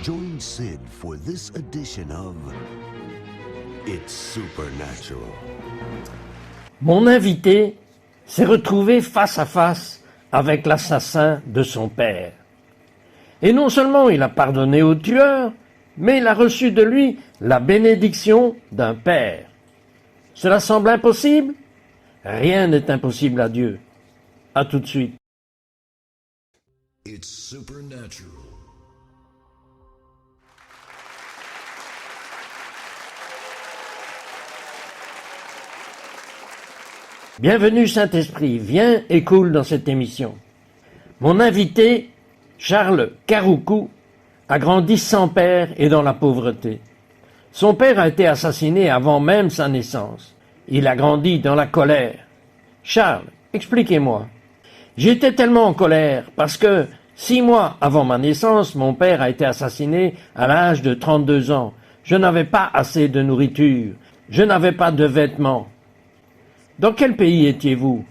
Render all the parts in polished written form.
Join Sid for this edition of It's Supernatural. Mon invité s'est retrouvé face à face avec l'assassin de son père. Et non seulement il a pardonné au tueur, mais il a reçu de lui la bénédiction d'un père. Cela semble impossible? Rien n'est impossible à Dieu. À tout de suite. It's Supernatural. Bienvenue Saint-Esprit, viens et coule dans cette émission. Mon invité, Charles Caroucou, a grandi sans père et dans la pauvreté. Son père a été assassiné avant même sa naissance. Il a grandi dans la colère. Charles, expliquez-moi. J'étais tellement en colère parce que 6 mois avant ma naissance, mon père a été assassiné à l'âge de 32 ans. Je n'avais pas assez de nourriture. Je n'avais pas de vêtements. Dans quel pays étiez-vous?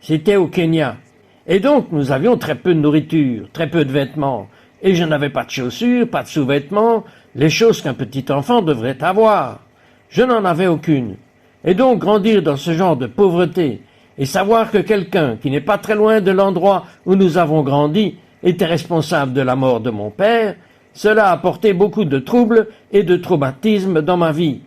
C'était au Kenya. Et donc nous avions très peu de nourriture, très peu de vêtements. Et je n'avais pas de chaussures, pas de sous-vêtements, les choses qu'un petit enfant devrait avoir. Je n'en avais aucune. Et donc grandir dans ce genre de pauvreté et savoir que quelqu'un qui n'est pas très loin de l'endroit où nous avons grandi était responsable de la mort de mon père, cela a apporté beaucoup de troubles et de traumatismes dans ma vie.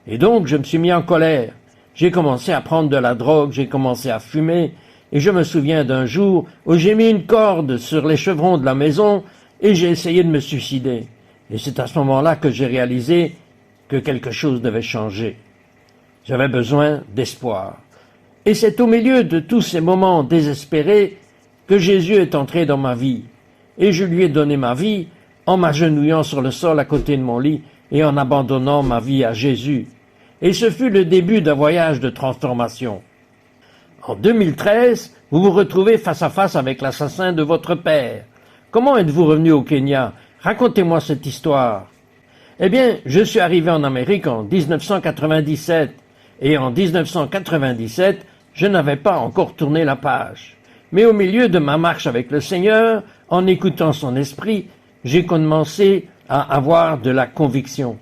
Et donc je me suis mis en colère. J'ai commencé à prendre de la drogue, j'ai commencé à fumer, et je me souviens d'un jour où j'ai mis une corde sur les chevrons de la maison et j'ai essayé de me suicider. Et c'est à ce moment-là que j'ai réalisé que quelque chose devait changer. J'avais besoin d'espoir. Et c'est au milieu de tous ces moments désespérés que Jésus est entré dans ma vie. Et je lui ai donné ma vie en m'agenouillant sur le sol à côté de mon lit et en abandonnant ma vie à Jésus. Et ce fut le début d'un voyage de transformation. En 2013, vous vous retrouvez face à face avec l'assassin de votre père. Comment êtes-vous revenu au Kenya? Racontez-moi cette histoire. Eh bien, je suis arrivé en Amérique en 1997. Et en 1997, je n'avais pas encore tourné la page. Mais au milieu de ma marche avec le Seigneur, en écoutant son esprit, j'ai commencé à avoir de la conviction.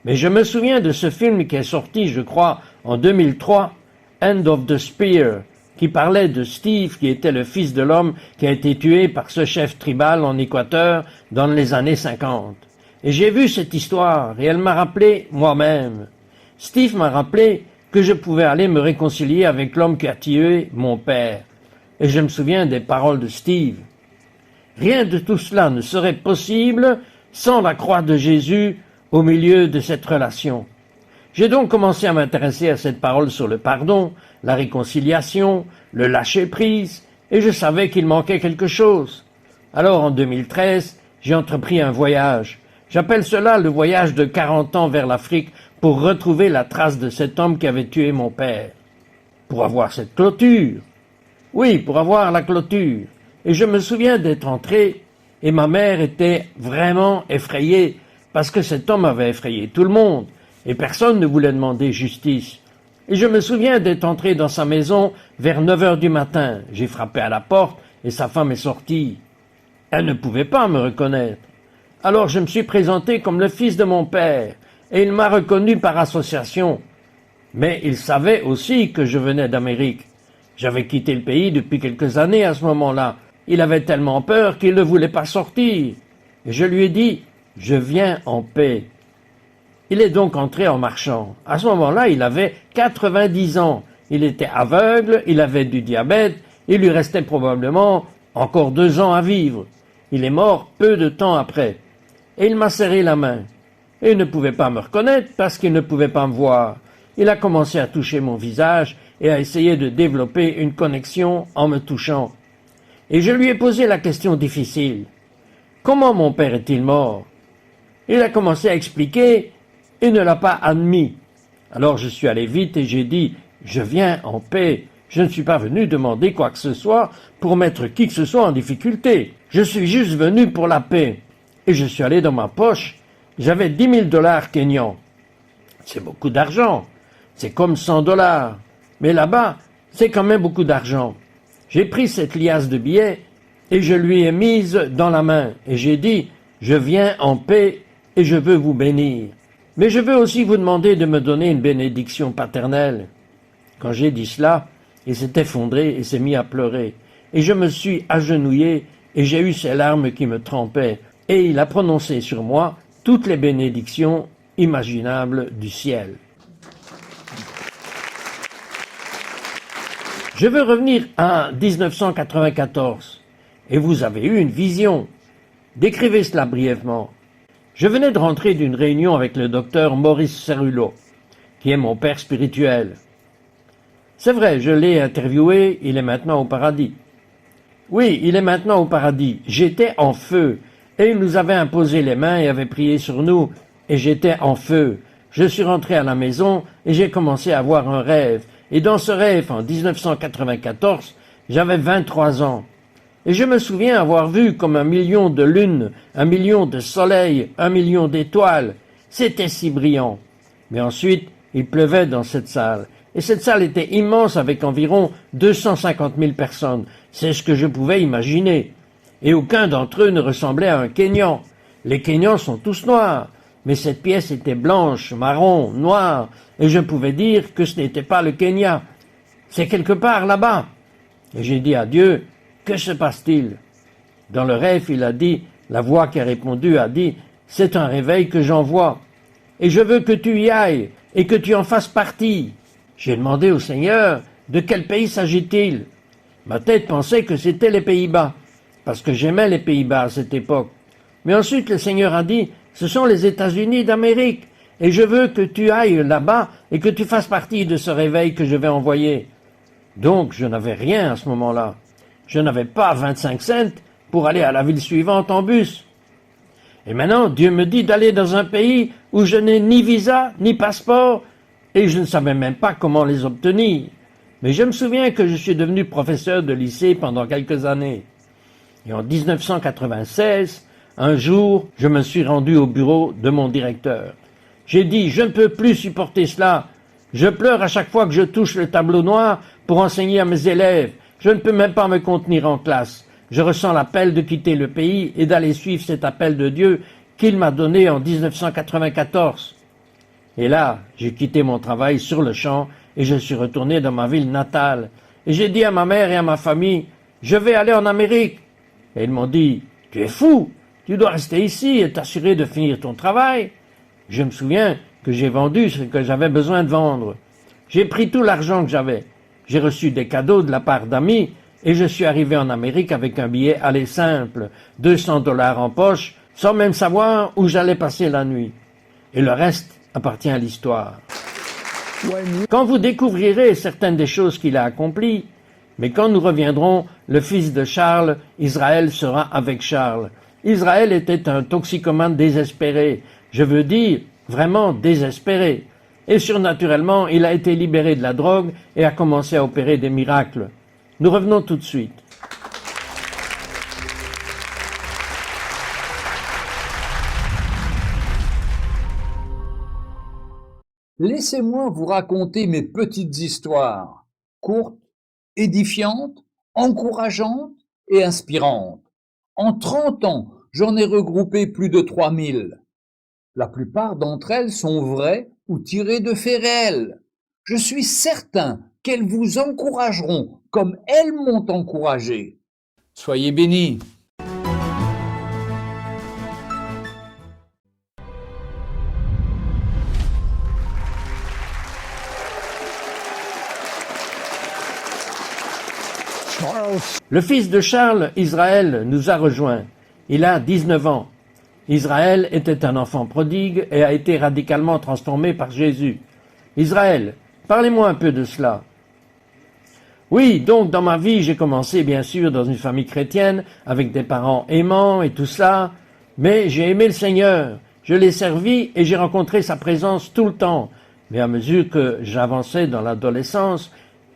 Mais je me souviens de ce film qui est sorti, je crois, en 2003, End of the Spear, qui parlait de Steve, qui était le fils de l'homme qui a été tué par ce chef tribal en Équateur dans les années 50. Et j'ai vu cette histoire, et elle m'a rappelé moi-même. Steve m'a rappelé que je pouvais aller me réconcilier avec l'homme qui a tué mon père. Et je me souviens des paroles de Steve. Rien de tout cela ne serait possible sans la croix de Jésus au milieu de cette relation. J'ai donc commencé à m'intéresser à cette parole sur le pardon, la réconciliation, le lâcher-prise, et je savais qu'il manquait quelque chose. Alors en 2013, j'ai entrepris un voyage. J'appelle cela le voyage de 40 ans vers l'Afrique pour retrouver la trace de cet homme qui avait tué mon père. Pour avoir cette clôture. Oui, pour avoir la clôture. Et je me souviens d'être entré, et ma mère était vraiment effrayée, parce que cet homme avait effrayé tout le monde, et personne ne voulait demander justice. Et je me souviens d'être entré dans sa maison vers 9 heures du matin. J'ai frappé à la porte, et sa femme est sortie. Elle ne pouvait pas me reconnaître. Alors je me suis présenté comme le fils de mon père, et il m'a reconnu par association. Mais il savait aussi que je venais d'Amérique. J'avais quitté le pays depuis quelques années à ce moment-là. Il avait tellement peur qu'il ne voulait pas sortir. Et je lui ai dit, je viens en paix. Il est donc entré en marchant. À ce moment-là, il avait 90 ans. Il était aveugle, il avait du diabète, il lui restait probablement encore 2 ans à vivre. Il est mort peu de temps après. Et il m'a serré la main. Et il ne pouvait pas me reconnaître parce qu'il ne pouvait pas me voir. Il a commencé à toucher mon visage et à essayer de développer une connexion en me touchant. Et je lui ai posé la question difficile. Comment mon père est-il mort? Il a commencé à expliquer et ne l'a pas admis. Alors je suis allé vite et j'ai dit « Je viens en paix. Je ne suis pas venu demander quoi que ce soit pour mettre qui que ce soit en difficulté. Je suis juste venu pour la paix. » Et je suis allé dans ma poche. J'avais 10 000 $ kenyans. C'est beaucoup d'argent. C'est comme 100 $. Mais là-bas, c'est quand même beaucoup d'argent. J'ai pris cette liasse de billets et je lui ai mise dans la main. Et j'ai dit Je viens en paix et je veux vous bénir. Mais je veux aussi vous demander de me donner une bénédiction paternelle. » Quand j'ai dit cela, il s'est effondré et s'est mis à pleurer. Et je me suis agenouillé et j'ai eu ces larmes qui me trempaient. Et il a prononcé sur moi toutes les bénédictions imaginables du ciel. Je veux revenir à 1994. Et vous avez eu une vision. Décrivez cela brièvement. Je venais de rentrer d'une réunion avec le docteur Maurice Cerullo, qui est mon père spirituel. C'est vrai, je l'ai interviewé, il est maintenant au paradis. Oui, il est maintenant au paradis. J'étais en feu, et il nous avait imposé les mains et avait prié sur nous, et j'étais en feu. Je suis rentré à la maison et j'ai commencé à avoir un rêve. Et dans ce rêve, en 1994, j'avais 23 ans. Et je me souviens avoir vu comme 1 million de lunes, 1 million de soleils, 1 million d'étoiles. C'était si brillant. Mais ensuite, il pleuvait dans cette salle. Et cette salle était immense avec environ 250 000 personnes. C'est ce que je pouvais imaginer. Et aucun d'entre eux ne ressemblait à un Kényan. Les Kenyans sont tous noirs. Mais cette pièce était blanche, marron, noire. Et je pouvais dire que ce n'était pas le Kenya. C'est quelque part là-bas. Et j'ai dit à Dieu, que se passe-t-il? Dans le rêve, il a dit, la voix qui a répondu a dit, c'est un réveil que j'envoie. Et je veux que tu y ailles et que tu en fasses partie. J'ai demandé au Seigneur, de quel pays s'agit-il? Ma tête pensait que c'était les Pays-Bas, parce que j'aimais les Pays-Bas à cette époque. Mais ensuite le Seigneur a dit, ce sont les États-Unis d'Amérique, et je veux que tu ailles là-bas et que tu fasses partie de ce réveil que je vais envoyer. Donc je n'avais rien à ce moment-là. Je n'avais pas 25 cents pour aller à la ville suivante en bus. Et maintenant, Dieu me dit d'aller dans un pays où je n'ai ni visa, ni passeport, et je ne savais même pas comment les obtenir. Mais je me souviens que je suis devenu professeur de lycée pendant quelques années. Et en 1996, un jour, je me suis rendu au bureau de mon directeur. J'ai dit, je ne peux plus supporter cela. Je pleure à chaque fois que je touche le tableau noir pour enseigner à mes élèves. Je ne peux même pas me contenir en classe. Je ressens l'appel de quitter le pays et d'aller suivre cet appel de Dieu qu'il m'a donné en 1994. Et là, j'ai quitté mon travail sur le champ et je suis retourné dans ma ville natale. Et j'ai dit à ma mère et à ma famille, je vais aller en Amérique. Et ils m'ont dit, tu es fou, tu dois rester ici et t'assurer de finir ton travail. Je me souviens que j'ai vendu ce que j'avais besoin de vendre. J'ai pris tout l'argent que j'avais. J'ai reçu des cadeaux de la part d'amis et je suis arrivé en Amérique avec un billet aller simple, 200 $ en poche, sans même savoir où j'allais passer la nuit. Et le reste appartient à l'histoire. Quand vous découvrirez certaines des choses qu'il a accomplies, mais quand nous reviendrons, le fils de Charles, Israël sera avec Charles. Israël était un toxicomane désespéré, je veux dire vraiment désespéré. Et surnaturellement, il a été libéré de la drogue et a commencé à opérer des miracles. Nous revenons tout de suite. Laissez-moi vous raconter mes petites histoires, courtes, édifiantes, encourageantes et inspirantes. En 30 ans, j'en ai regroupé plus de 3000. La plupart d'entre elles sont vraies ou tirées de faits réels. Je suis certain qu'elles vous encourageront comme elles m'ont encouragé. Soyez bénis. Le fils de Charles, Israël, nous a rejoints. Il a 19 ans. Israël était un enfant prodigue et a été radicalement transformé par Jésus. Israël, parlez-moi un peu de cela. Oui, donc dans ma vie, j'ai commencé bien sûr dans une famille chrétienne, avec des parents aimants et tout ça, mais j'ai aimé le Seigneur. Je l'ai servi et j'ai rencontré sa présence tout le temps. Mais à mesure que j'avançais dans l'adolescence,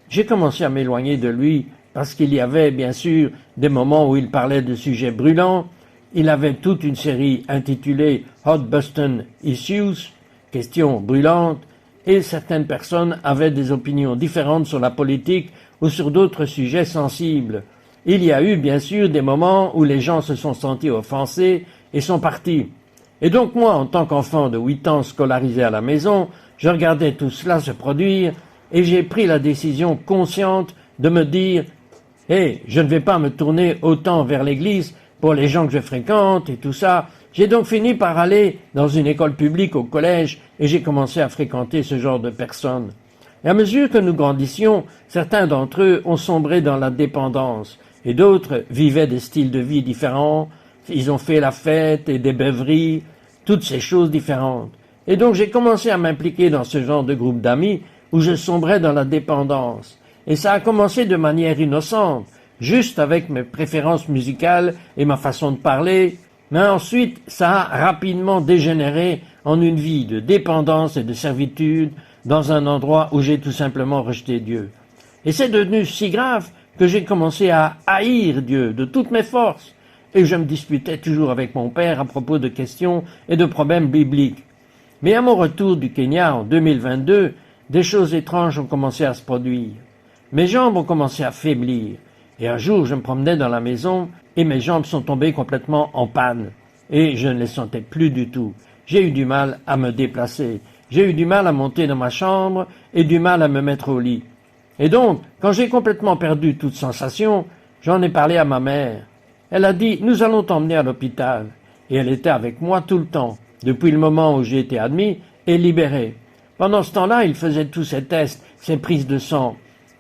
j'ai commencé à m'éloigner de lui parce qu'il y avait bien sûr des moments où il parlait de sujets brûlants. Il avait toute une série intitulée Hot Button Issues, questions brûlantes, et certaines personnes avaient des opinions différentes sur la politique ou sur d'autres sujets sensibles. Il y a eu bien sûr des moments où les gens se sont sentis offensés et sont partis. Et donc moi, en tant qu'enfant de 8 ans scolarisé à la maison, je regardais tout cela se produire et j'ai pris la décision consciente de me dire « Hé, je ne vais pas me tourner autant vers l'église pour les gens que je fréquente et tout ça. » J'ai donc fini par aller dans une école publique au collège et j'ai commencé à fréquenter ce genre de personnes. Et à mesure que nous grandissions, certains d'entre eux ont sombré dans la dépendance et d'autres vivaient des styles de vie différents. Ils ont fait la fête et des beuveries, toutes ces choses différentes. Et donc j'ai commencé à m'impliquer dans ce genre de groupe d'amis où je sombrais dans la dépendance. Et ça a commencé de manière innocente, juste avec mes préférences musicales et ma façon de parler. Mais ensuite, ça a rapidement dégénéré en une vie de dépendance et de servitude dans un endroit où j'ai tout simplement rejeté Dieu. Et c'est devenu si grave que j'ai commencé à haïr Dieu de toutes mes forces. Et je me disputais toujours avec mon père à propos de questions et de problèmes bibliques. Mais à mon retour du Kenya en 2022, des choses étranges ont commencé à se produire. Mes jambes ont commencé à faiblir. Et un jour, je me promenais dans la maison et mes jambes sont tombées complètement en panne. Et je ne les sentais plus du tout. J'ai eu du mal à me déplacer. J'ai eu du mal à monter dans ma chambre et du mal à me mettre au lit. Et donc, quand j'ai complètement perdu toute sensation, j'en ai parlé à ma mère. Elle a dit « Nous allons t'emmener à l'hôpital ». Et elle était avec moi tout le temps, depuis le moment où j'ai été admis et libéré. Pendant ce temps-là, il faisait tous ces tests, ces prises de sang.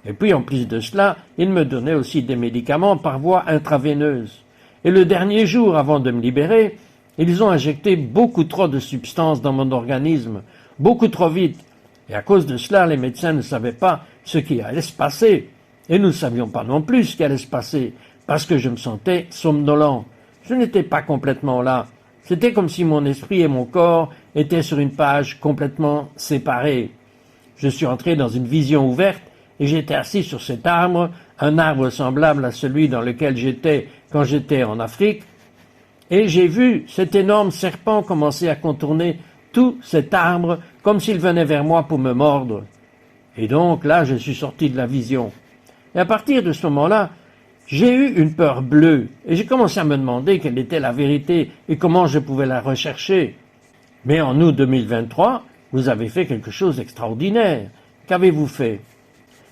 Et puis, en plus de cela, il me donnait aussi des médicaments par voie intraveineuse. Et le dernier jour, avant de me libérer, ils ont injecté beaucoup trop de substances dans mon organisme, beaucoup trop vite. Et à cause de cela, les médecins ne savaient pas ce qui allait se passer. Et nous ne savions pas non plus ce qui allait se passer, parce que je me sentais somnolent. Je n'étais pas complètement là. C'était comme si mon esprit et mon corps étaient sur une page complètement séparée. Je suis entré dans une vision ouverte et j'étais assis sur cet arbre, un arbre semblable à celui dans lequel j'étais quand j'étais en Afrique, et j'ai vu cet énorme serpent commencer à contourner tout cet arbre comme s'il venait vers moi pour me mordre. Et donc là, je suis sorti de la vision. Et à partir de ce moment-là, j'ai eu une peur bleue et j'ai commencé à me demander quelle était la vérité et comment je pouvais la rechercher. Mais en août 2023, vous avez fait quelque chose d'extraordinaire. Qu'avez-vous fait?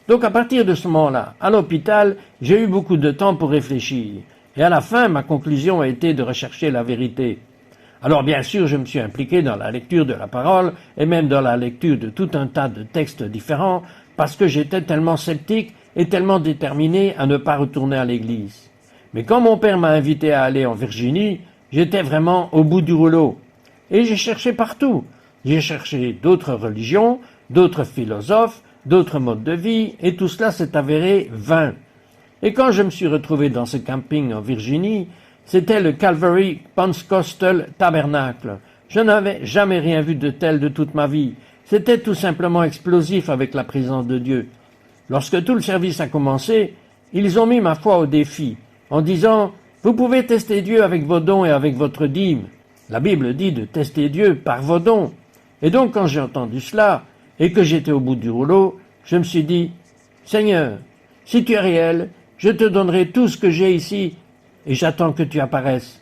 Donc à partir de ce moment-là, à l'hôpital, j'ai eu beaucoup de temps pour réfléchir. Et à la fin, ma conclusion a été de rechercher la vérité. Alors bien sûr, je me suis impliqué dans la lecture de la parole et même dans la lecture de tout un tas de textes différents parce que j'étais tellement sceptique et tellement déterminé à ne pas retourner à l'église. Mais quand mon père m'a invité à aller en Virginie, j'étais vraiment au bout du rouleau. Et j'ai cherché partout. J'ai cherché d'autres religions, d'autres philosophes, d'autres modes de vie, et tout cela s'est avéré vain. Et quand je me suis retrouvé dans ce camping en Virginie, c'était le Calvary Pentecostal Tabernacle. Je n'avais jamais rien vu de tel de toute ma vie. C'était tout simplement explosif avec la présence de Dieu. Lorsque tout le service a commencé, ils ont mis ma foi au défi, en disant « Vous pouvez tester Dieu avec vos dons et avec votre dîme. » La Bible dit de tester Dieu par vos dons. Et donc quand j'ai entendu cela, et que j'étais au bout du rouleau, je me suis dit « Seigneur, si tu es réel, je te donnerai tout ce que j'ai ici, et j'attends que tu apparaisses.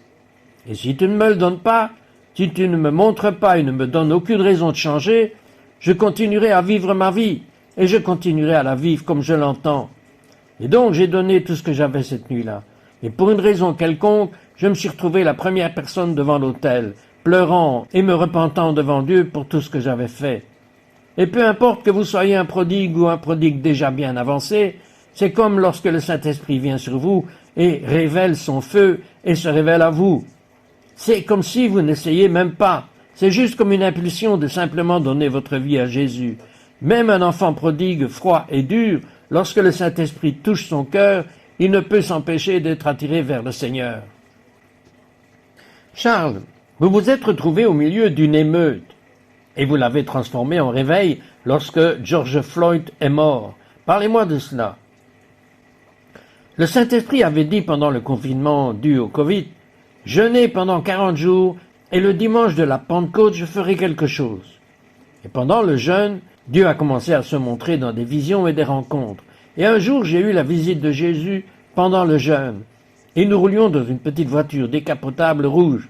Et si tu ne me le donnes pas, si tu ne me montres pas et ne me donnes aucune raison de changer, je continuerai à vivre ma vie, et je continuerai à la vivre comme je l'entends. » Et donc j'ai donné tout ce que j'avais cette nuit-là. Et pour une raison quelconque, je me suis retrouvé la première personne devant l'autel, pleurant et me repentant devant Dieu pour tout ce que j'avais fait. Et peu importe que vous soyez un prodigue ou un prodigue déjà bien avancé, c'est comme lorsque le Saint-Esprit vient sur vous et révèle son feu et se révèle à vous. C'est comme si vous n'essayez même pas. C'est juste comme une impulsion de simplement donner votre vie à Jésus. Même un enfant prodigue, froid et dur, lorsque le Saint-Esprit touche son cœur, il ne peut s'empêcher d'être attiré vers le Seigneur. Charles, vous vous êtes retrouvé au milieu d'une émeute et vous l'avez transformé en réveil lorsque George Floyd est mort. Parlez-moi de cela. Le Saint-Esprit avait dit pendant le confinement dû au Covid, « Jeûnez pendant 40 jours et le dimanche de la Pentecôte, je ferai quelque chose. » Et pendant le jeûne, Dieu a commencé à se montrer dans des visions et des rencontres. Et un jour, j'ai eu la visite de Jésus pendant le jeûne. Et nous roulions dans une petite voiture décapotable rouge.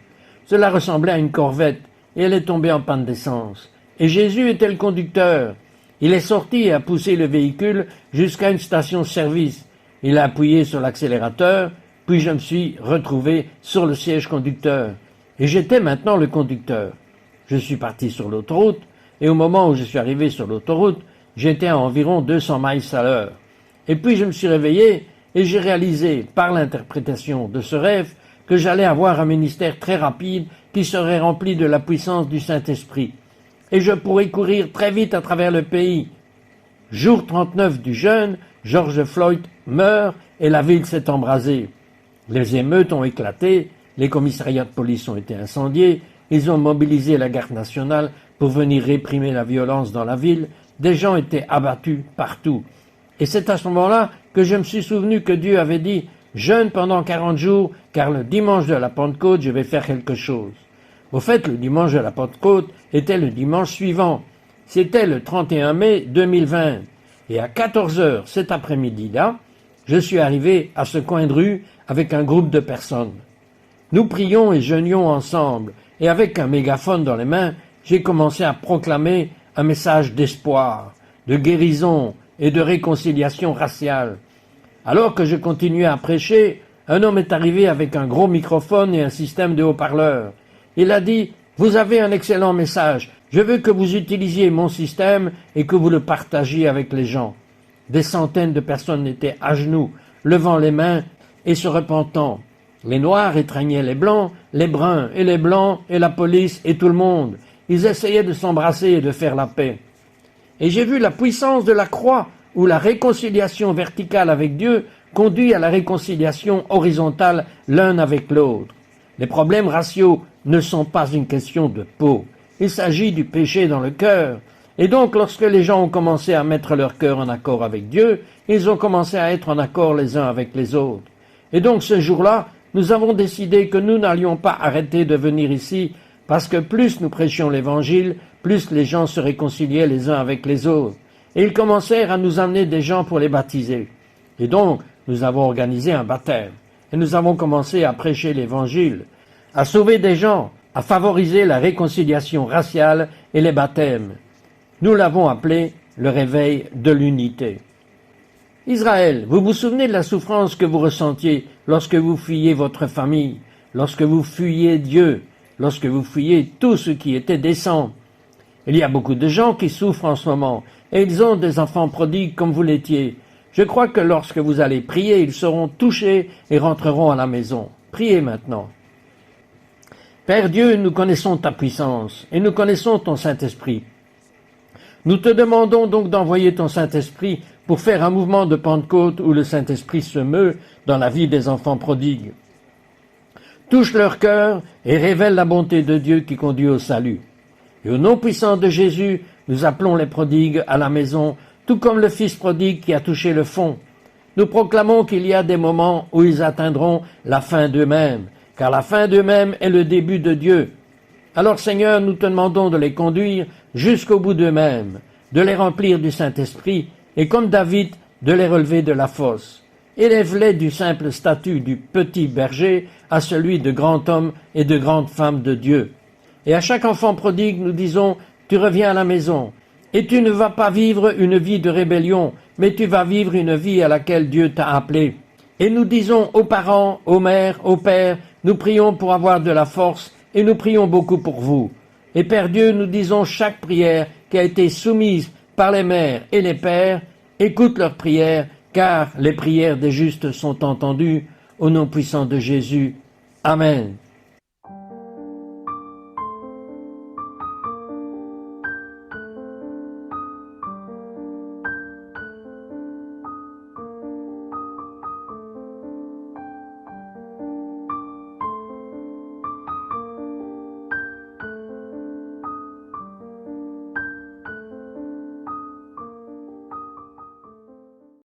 Cela ressemblait à une corvette, et elle est tombée en panne d'essence. Et Jésus était le conducteur. Il est sorti et a poussé le véhicule jusqu'à une station-service. Il a appuyé sur l'accélérateur, puis je me suis retrouvé sur le siège conducteur. Et j'étais maintenant le conducteur. Je suis parti sur l'autoroute, et au moment où je suis arrivé sur l'autoroute, j'étais à environ 200 miles à l'heure. Et puis je me suis réveillé, et j'ai réalisé, par l'interprétation de ce rêve, que j'allais avoir un ministère très rapide qui serait rempli de la puissance du Saint-Esprit. Et je pourrais courir très vite à travers le pays. Jour 39 du jeûne, George Floyd meurt et la ville s'est embrasée. Les émeutes ont éclaté, les commissariats de police ont été incendiés, ils ont mobilisé la garde nationale pour venir réprimer la violence dans la ville, des gens étaient abattus partout. Et c'est à ce moment-là que je me suis souvenu que Dieu avait dit « Jeûne pendant 40 jours, car le dimanche de la Pentecôte, je vais faire quelque chose. » Au fait, le dimanche de la Pentecôte était le dimanche suivant. C'était le 31 mai 2020. Et à 14 heures cet après-midi-là, je suis arrivé à ce coin de rue avec un groupe de personnes. Nous prions et jeûnions ensemble, et avec un mégaphone dans les mains, j'ai commencé à proclamer un message d'espoir, de guérison et de réconciliation raciale. Alors que je continuais à prêcher, un homme est arrivé avec un gros microphone et un système de haut-parleurs. Il a dit « Vous avez un excellent message, je veux que vous utilisiez mon système et que vous le partagiez avec les gens. » Des centaines de personnes étaient à genoux, levant les mains et se repentant. Les Noirs étreignaient les Blancs, les Bruns et les Blancs et la police et tout le monde. Ils essayaient de s'embrasser et de faire la paix. Et j'ai vu la puissance de la croix, où la réconciliation verticale avec Dieu conduit à la réconciliation horizontale l'un avec l'autre. Les problèmes raciaux ne sont pas une question de peau. Il s'agit du péché dans le cœur. Et donc, lorsque les gens ont commencé à mettre leur cœur en accord avec Dieu, ils ont commencé à être en accord les uns avec les autres. Et donc, ce jour-là, nous avons décidé que nous n'allions pas arrêter de venir ici, parce que plus nous prêchions l'Évangile, plus les gens se réconciliaient les uns avec les autres. Et ils commencèrent à nous amener des gens pour les baptiser. Et donc, nous avons organisé un baptême. Et nous avons commencé à prêcher l'Évangile, à sauver des gens, à favoriser la réconciliation raciale et les baptêmes. Nous l'avons appelé le réveil de l'unité. Israël, vous vous souvenez de la souffrance que vous ressentiez lorsque vous fuyiez votre famille, lorsque vous fuyiez Dieu, lorsque vous fuyiez tout ce qui était décent. Il y a beaucoup de gens qui souffrent en ce moment, et ils ont des enfants prodigues comme vous l'étiez. Je crois que lorsque vous allez prier, ils seront touchés et rentreront à la maison. Priez maintenant. Père Dieu, nous connaissons ta puissance, et nous connaissons ton Saint-Esprit. Nous te demandons donc d'envoyer ton Saint-Esprit pour faire un mouvement de Pentecôte où le Saint-Esprit se meut dans la vie des enfants prodigues. Touche leur cœur et révèle la bonté de Dieu qui conduit au salut. Et au nom puissant de Jésus, nous appelons les prodigues à la maison, tout comme le Fils prodigue qui a touché le fond. Nous proclamons qu'il y a des moments où ils atteindront la fin d'eux-mêmes, car la fin d'eux-mêmes est le début de Dieu. Alors Seigneur, nous te demandons de les conduire jusqu'au bout d'eux-mêmes, de les remplir du Saint-Esprit, et comme David, de les relever de la fosse. Élève-les du simple statut du petit berger à celui de grand homme et de grande femme de Dieu. Et à chaque enfant prodigue, nous disons, tu reviens à la maison, et tu ne vas pas vivre une vie de rébellion, mais tu vas vivre une vie à laquelle Dieu t'a appelé. Et nous disons aux parents, aux mères, aux pères, nous prions pour avoir de la force, et nous prions beaucoup pour vous. Et Père Dieu, nous disons chaque prière qui a été soumise par les mères et les pères, écoute leurs prières, car les prières des justes sont entendues. Au nom puissant de Jésus. Amen.